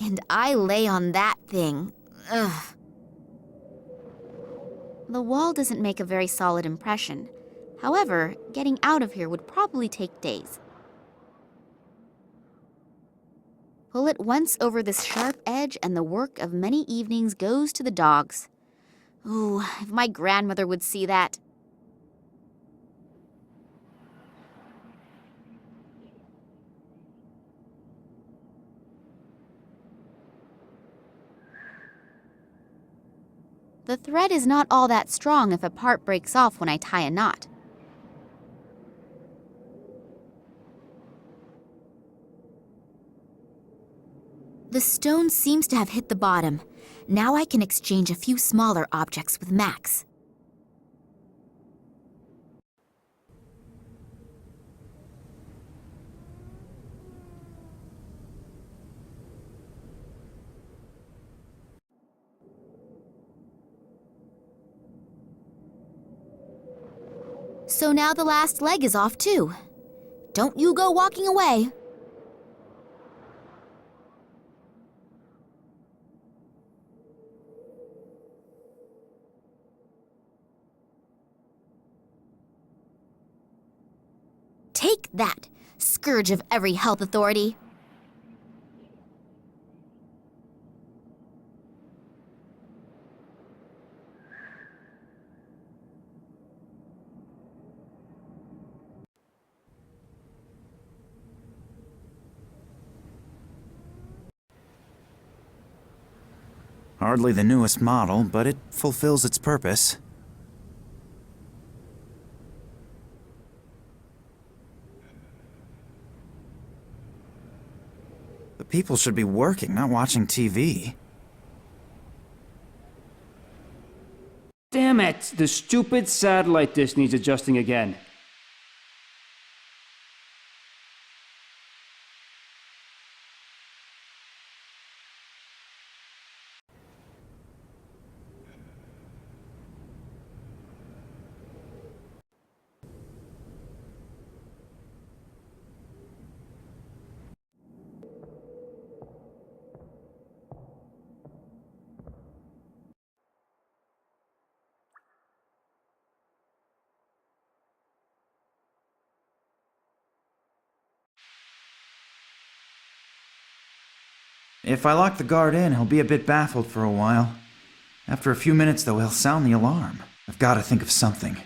And I lay on that thing. Ugh. The wall doesn't make a very solid impression. However, getting out of here would probably take days. Pull it once over this sharp edge and the work of many evenings goes to the dogs. Ooh, if my grandmother would see that. The thread is not all that strong if a part breaks off when I tie a knot. The stone seems to have hit the bottom. Now I can exchange a few smaller objects with Max. So now the last leg is off too. Don't you go walking away. Take that, scourge of every health authority. Hardly the newest model, but it fulfills its purpose. The people should be working, not watching TV. Damn it! The stupid satellite dish needs adjusting again. If I lock the guard in, he'll be a bit baffled for a while. After a few minutes, though, he'll sound the alarm. I've got to think of something.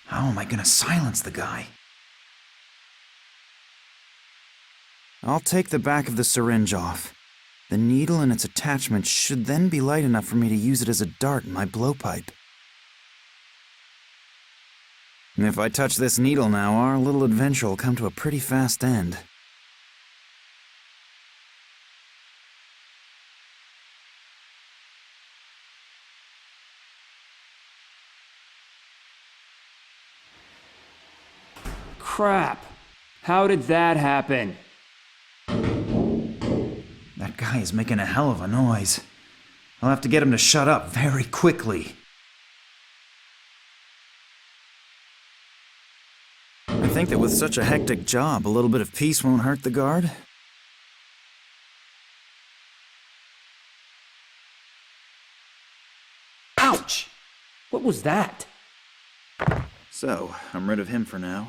How am I going to silence the guy? I'll take the back of the syringe off. The needle and its attachment should then be light enough for me to use it as a dart in my blowpipe. And if I touch this needle now, our little adventure will come to a pretty fast end. Crap! How did that happen? That guy is making a hell of a noise. I'll have to get him to shut up very quickly. I think that with such a hectic job, a little bit of peace won't hurt the guard. Ouch! What was that? So, I'm rid of him for now.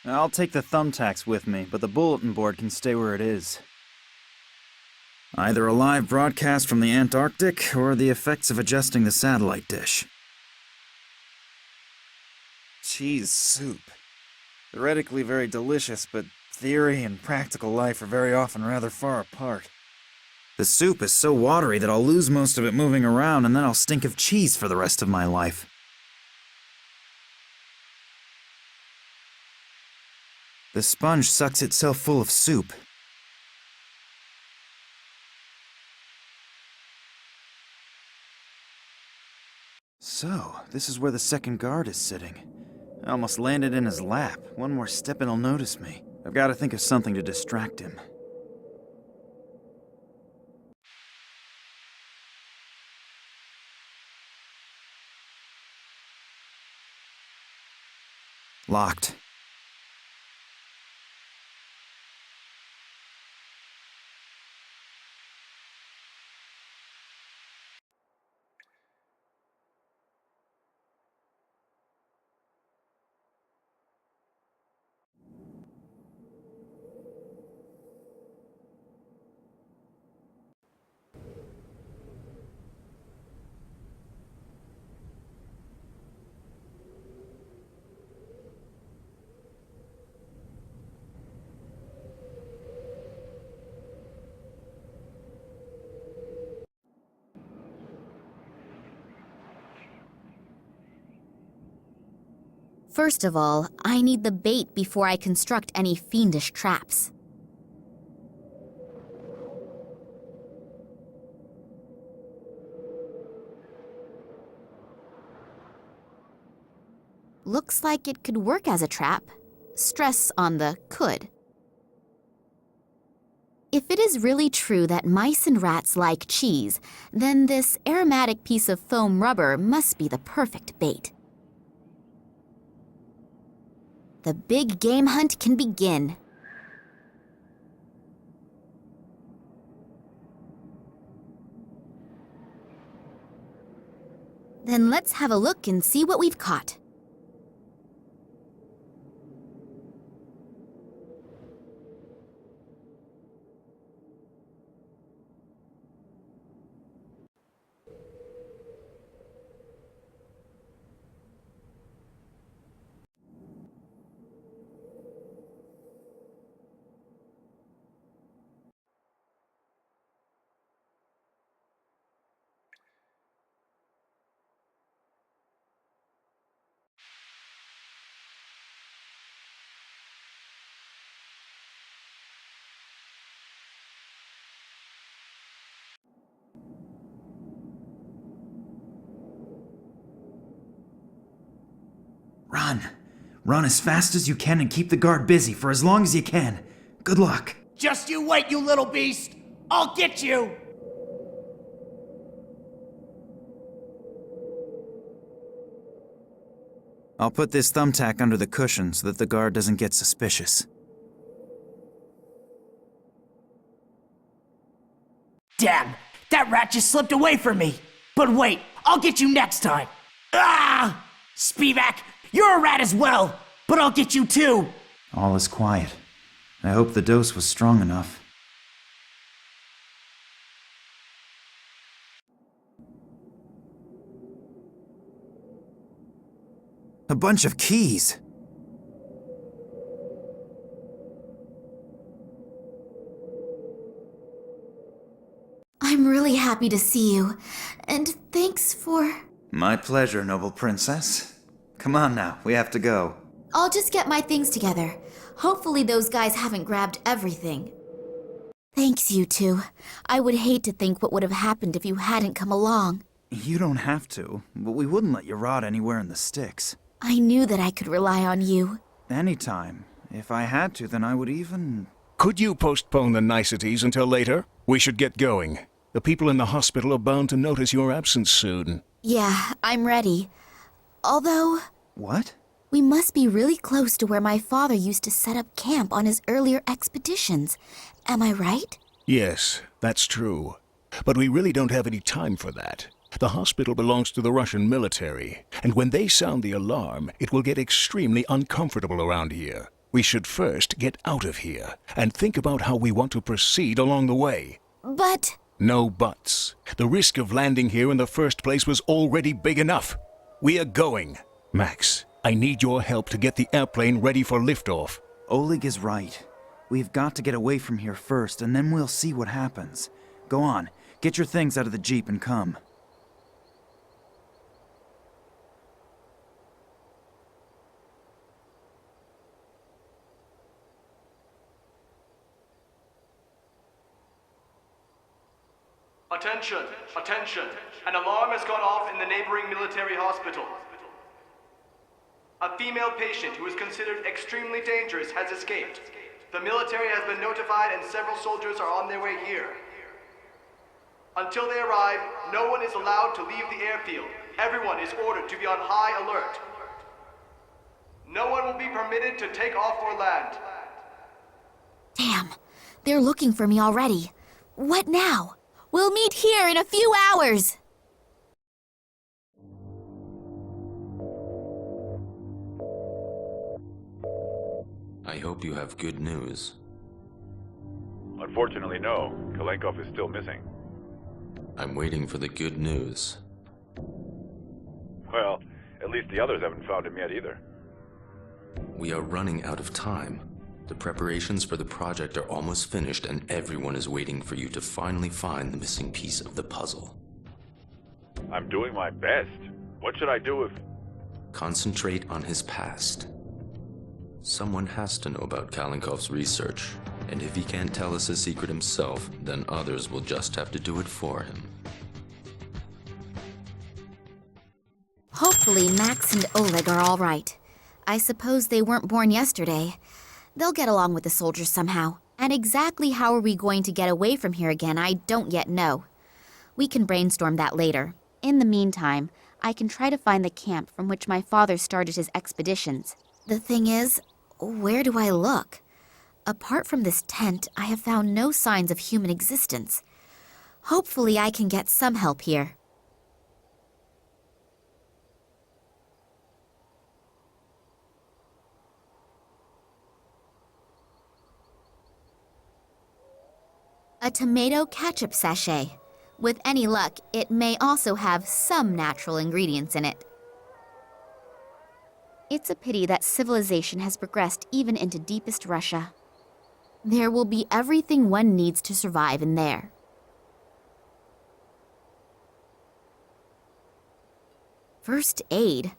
I'll take the thumbtacks with me, but the bulletin board can stay where it is. Either a live broadcast from the Antarctic, or the effects of adjusting the satellite dish. Cheese soup. Theoretically very delicious, but theory and practical life are very often rather far apart. The soup is so watery that I'll lose most of it moving around, and then I'll stink of cheese for the rest of my life. The sponge sucks itself full of soup. So, this is where the second guard is sitting. I almost landed in his lap. One more step and he'll notice me. I've got to think of something to distract him. Locked. First of all, I need the bait before I construct any fiendish traps. Looks like it could work as a trap. Stress on the could. If it is really true that mice and rats like cheese, then this aromatic piece of foam rubber must be the perfect bait. The big game hunt can begin. Then let's have a look and see what we've caught. Run. Run as fast as you can and keep the guard busy for as long as you can. Good luck. Just you wait, you little beast! I'll get you! I'll put this thumbtack under the cushion so that the guard doesn't get suspicious. Damn! That rat just slipped away from me! But wait, I'll get you next time! Ah! Spivak, you're a rat as well! But I'll get you too! All is quiet. I hope the dose was strong enough. A bunch of keys. I'm really happy to see you, and thanks for... My pleasure, noble princess. Come on now, we have to go. I'll just get my things together. Hopefully those guys haven't grabbed everything. Thanks, you two. I would hate to think what would have happened if you hadn't come along. You don't have to, but we wouldn't let you rot anywhere in the sticks. I knew that I could rely on you. Anytime. If I had to, then I would even... Could you postpone the niceties until later? We should get going. The people in the hospital are bound to notice your absence soon. Yeah, I'm ready. Although, What? we must be really close to where my father used to set up camp on his earlier expeditions. Am I right? Yes, that's true. But we really don't have any time for that. The hospital belongs to the Russian military, and when they sound the alarm, it will get extremely uncomfortable around here. We should first get out of here, and think about how we want to proceed along the way. But... No buts. The risk of landing here in the first place was already big enough. We are going. Max, I need your help to get the airplane ready for liftoff. Oleg is right. We've got to get away from here first, and then we'll see what happens. Go on, get your things out of the jeep and come. Attention! Attention! An alarm has gone off in the neighboring military hospital. A female patient who is considered extremely dangerous has escaped. The military has been notified and several soldiers are on their way here. Until they arrive, no one is allowed to leave the airfield. Everyone is ordered to be on high alert. No one will be permitted to take off or land. Damn, they're looking for me already. What now? We'll meet here in a few hours. I hope you have good news. Unfortunately, no. Kalenkov is still missing. I'm waiting for the good news. Well, at least the others haven't found him yet either. We are running out of time. The preparations for the project are almost finished and everyone is waiting for you to finally find the missing piece of the puzzle. I'm doing my best. What should I do if... Concentrate on his past. Someone has to know about Kalenkov's research, and if he can't tell us his secret himself, then others will just have to do it for him. Hopefully Max and Oleg are all right. I suppose they weren't born yesterday. They'll get along with the soldiers somehow. And exactly how are we going to get away from here again, I don't yet know. We can brainstorm that later. In the meantime, I can try to find the camp from which my father started his expeditions. The thing is, where do I look? Apart from this tent, I have found no signs of human existence. Hopefully I can get some help here. A tomato ketchup sachet. With any luck, it may also have some natural ingredients in it. It's a pity that civilization has progressed even into deepest Russia. There will be everything one needs to survive in there. First aid?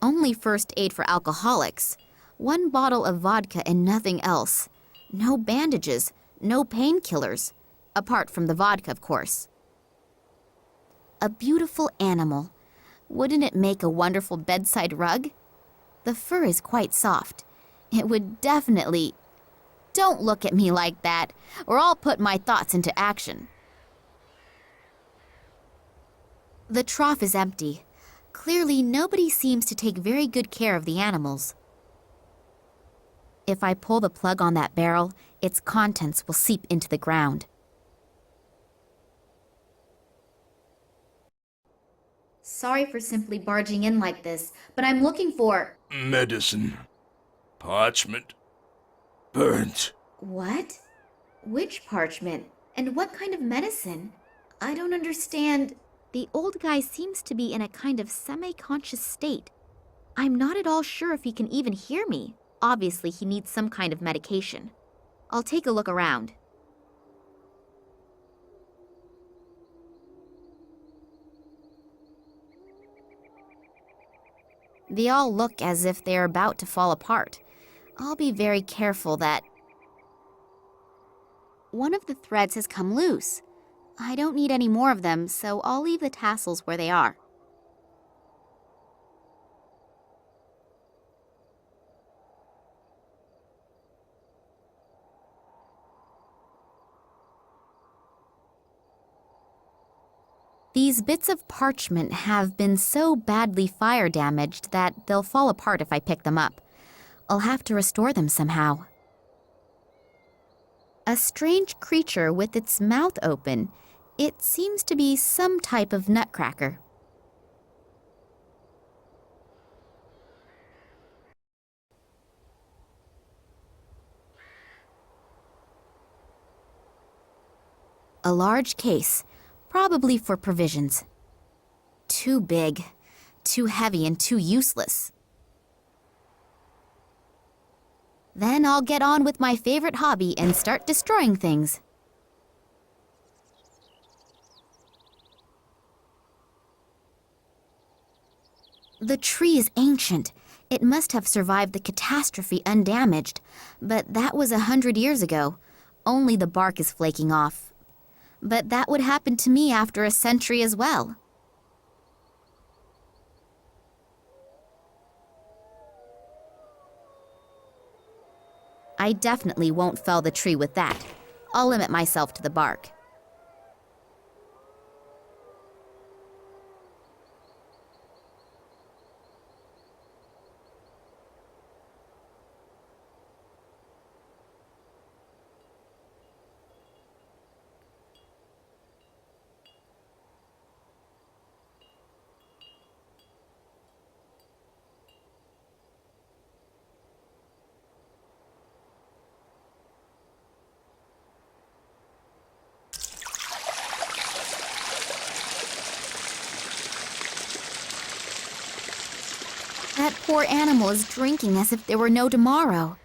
Only first aid for alcoholics. 1 bottle of vodka and nothing else. No bandages, no painkillers. Apart from the vodka, of course. A beautiful animal. Wouldn't it make a wonderful bedside rug? The fur is quite soft. It would definitely... Don't look at me like that, or I'll put my thoughts into action. The trough is empty. Clearly, nobody seems to take very good care of the animals. If I pull the plug on that barrel, its contents will seep into the ground. Sorry for simply barging in like this, but I'm looking for... Medicine. Parchment. Burnt. What? Which parchment? And what kind of medicine? I don't understand. The old guy seems to be in a kind of semi-conscious state. I'm not at all sure if he can even hear me. Obviously, he needs some kind of medication. I'll take a look around. They all look as if they're about to fall apart. I'll be very careful that... One of the threads has come loose. I don't need any more of them, so I'll leave the tassels where they are. These bits of parchment have been so badly fire damaged that they'll fall apart if I pick them up. I'll have to restore them somehow. A strange creature with its mouth open. It seems to be some type of nutcracker. A large case. Probably for provisions. Too big, too heavy, and too useless. Then I'll get on with my favorite hobby and start destroying things. The tree is ancient. It must have survived the catastrophe undamaged, but that was 100 years ago. Only the bark is flaking off. But that would happen to me after a century as well. I definitely won't fell the tree with that. I'll limit myself to the bark. That poor animal is drinking as if there were no tomorrow.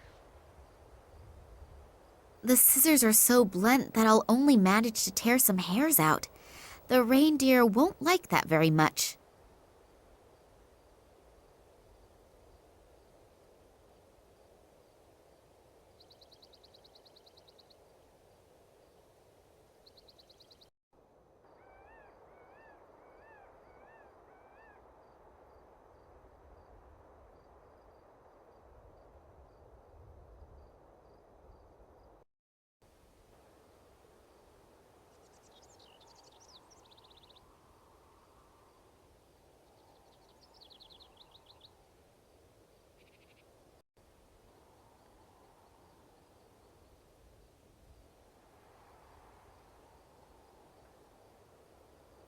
The scissors are so blunt that I'll only manage to tear some hairs out. The reindeer won't like that very much.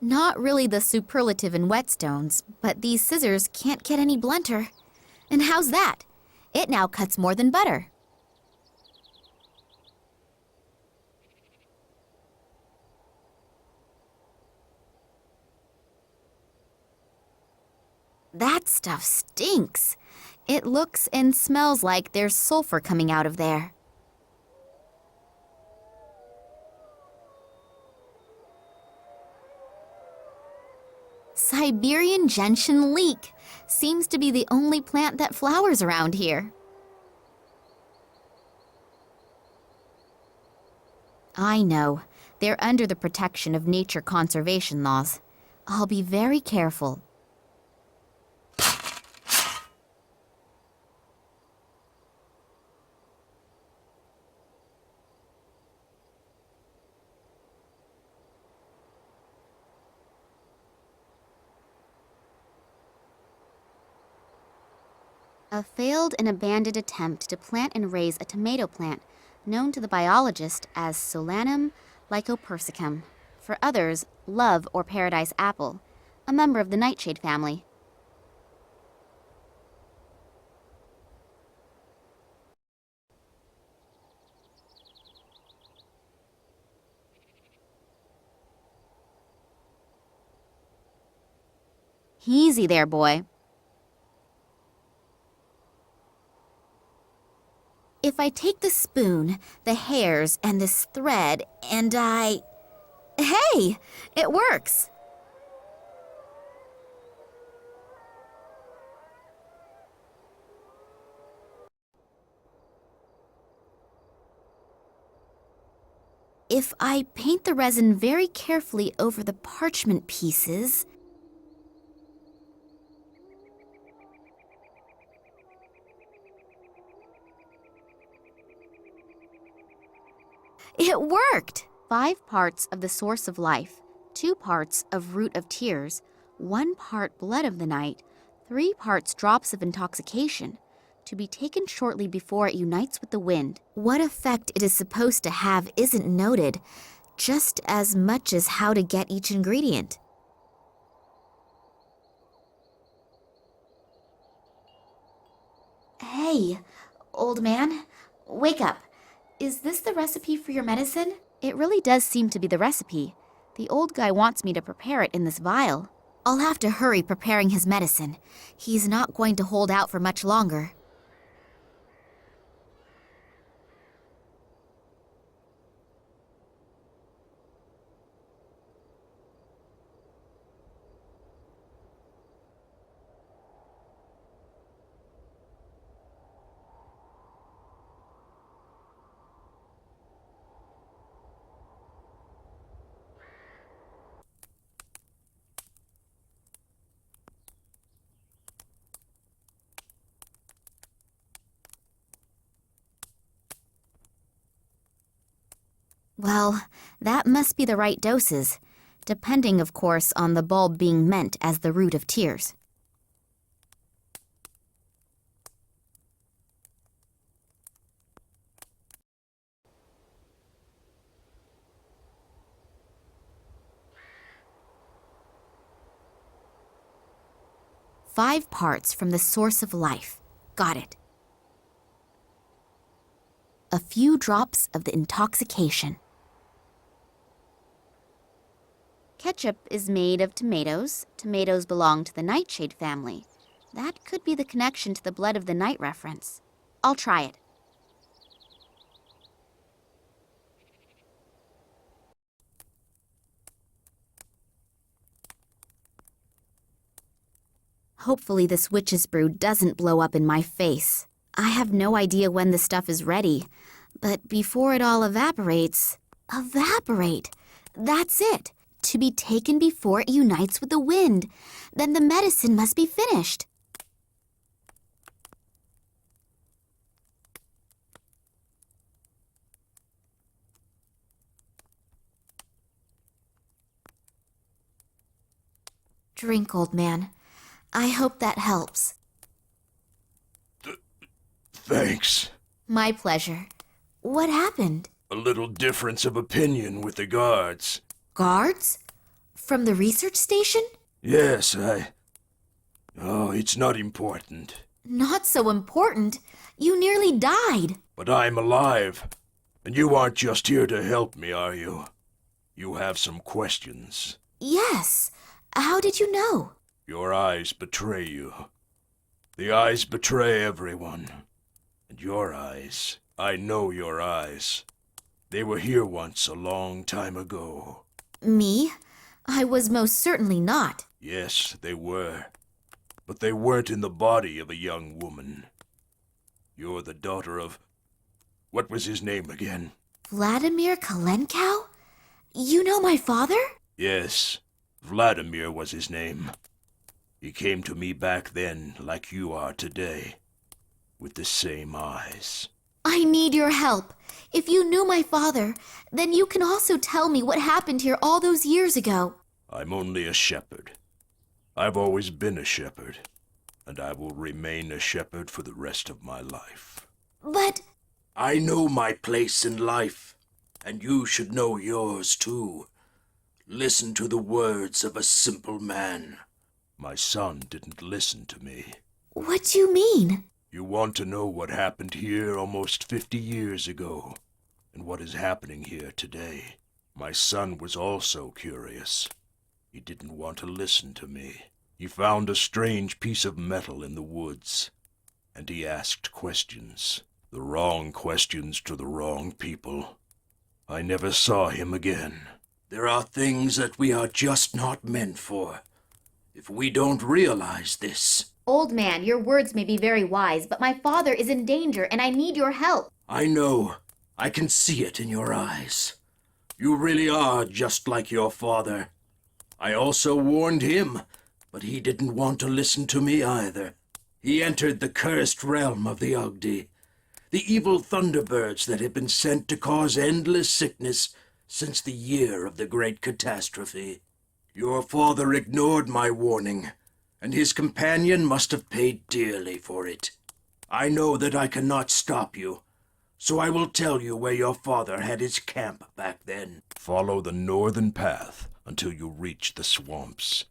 Not really the superlative in whetstones, but these scissors can't get any blunter. And how's that? It now cuts more than butter. That stuff stinks. It looks and smells like there's sulfur coming out of there. Siberian gentian leek seems to be the only plant that flowers around here. I know. They're under the protection of nature conservation laws. I'll be very careful. A failed and abandoned attempt to plant and raise a tomato plant, known to the biologist as Solanum lycopersicum. For others, love or paradise apple, a member of the nightshade family. Easy there, boy. If I take the spoon, the hairs, and this thread, and Hey! It works! If I paint the resin very carefully over the parchment pieces... It worked! 5 parts of the source of life, 2 parts of root of tears, 1 part blood of the night, 3 parts drops of intoxication, to be taken shortly before it unites with the wind. What effect it is supposed to have isn't noted, just as much as how to get each ingredient. Hey, old man, wake up. Is this the recipe for your medicine? It really does seem to be the recipe. The old guy wants me to prepare it in this vial. I'll have to hurry preparing his medicine. He's not going to hold out for much longer. Well, that must be the right doses, depending, of course, on the bulb being meant as the root of tears. Five parts from the source of life. Got it. A few drops of the intoxication. Ketchup is made of tomatoes. Tomatoes belong to the nightshade family. That could be the connection to the Blood of the Night reference. I'll try it. Hopefully this witch's brew doesn't blow up in my face. I have no idea when the stuff is ready, but before it all evaporates... Evaporate! That's it! To be taken before it unites with the wind. Then the medicine must be finished. Drink, old man. I hope that helps. Thanks. My pleasure. What happened? A little difference of opinion with the guards. Guards? From the research station? Yes, Oh, it's not important. Not so important. You nearly died. But I'm alive. And you aren't just here to help me, are you? You have some questions. Yes. How did you know? Your eyes betray you. The eyes betray everyone. And your eyes, I know your eyes. They were here once a long time ago. Me? I was most certainly not. Yes, they were. But they weren't in the body of a young woman. You're the daughter of... What was his name again? Vladimir Kalenkow? You know my father? Yes, Vladimir was his name. He came to me back then like you are today, with the same eyes. I need your help. If you knew my father, then you can also tell me what happened here all those years ago. I'm only a shepherd. I've always been a shepherd, and I will remain a shepherd for the rest of my life. But... I know my place in life, and you should know yours too. Listen to the words of a simple man. My son didn't listen to me. What do you mean? You want to know what happened here almost 50 years ago, and what is happening here today. My son was also curious. He didn't want to listen to me. He found a strange piece of metal in the woods, and he asked questions. The wrong questions to the wrong people. I never saw him again. There are things that we are just not meant for. If we don't realize this... Old man, your words may be very wise, but my father is in danger and I need your help. I know. I can see it in your eyes. You really are just like your father. I also warned him, but he didn't want to listen to me either. He entered the cursed realm of the Ugdi, the evil thunderbirds that have been sent to cause endless sickness since the year of the great catastrophe. Your father ignored my warning, and his companion must have paid dearly for it. I know that I cannot stop you, so I will tell you where your father had his camp back then. Follow the northern path until you reach the swamps,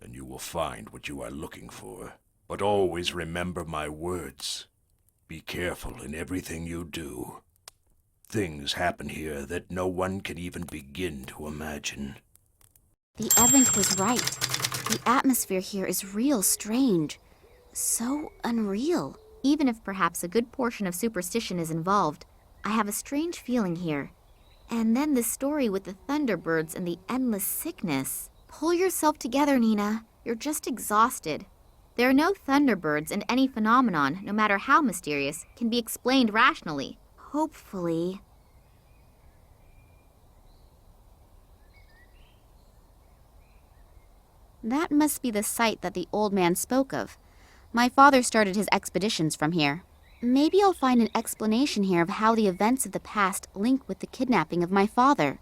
and you will find what you are looking for. But always remember my words. Be careful in everything you do. Things happen here that no one can even begin to imagine. The Evank was right. The atmosphere here is real strange. So unreal. Even if perhaps a good portion of superstition is involved, I have a strange feeling here. And then the story with the thunderbirds and the endless sickness. Pull yourself together, Nina. You're just exhausted. There are no thunderbirds, and any phenomenon, no matter how mysterious, can be explained rationally. Hopefully. That must be the site that the old man spoke of. My father started his expeditions from here. Maybe I'll find an explanation here of how the events of the past link with the kidnapping of my father.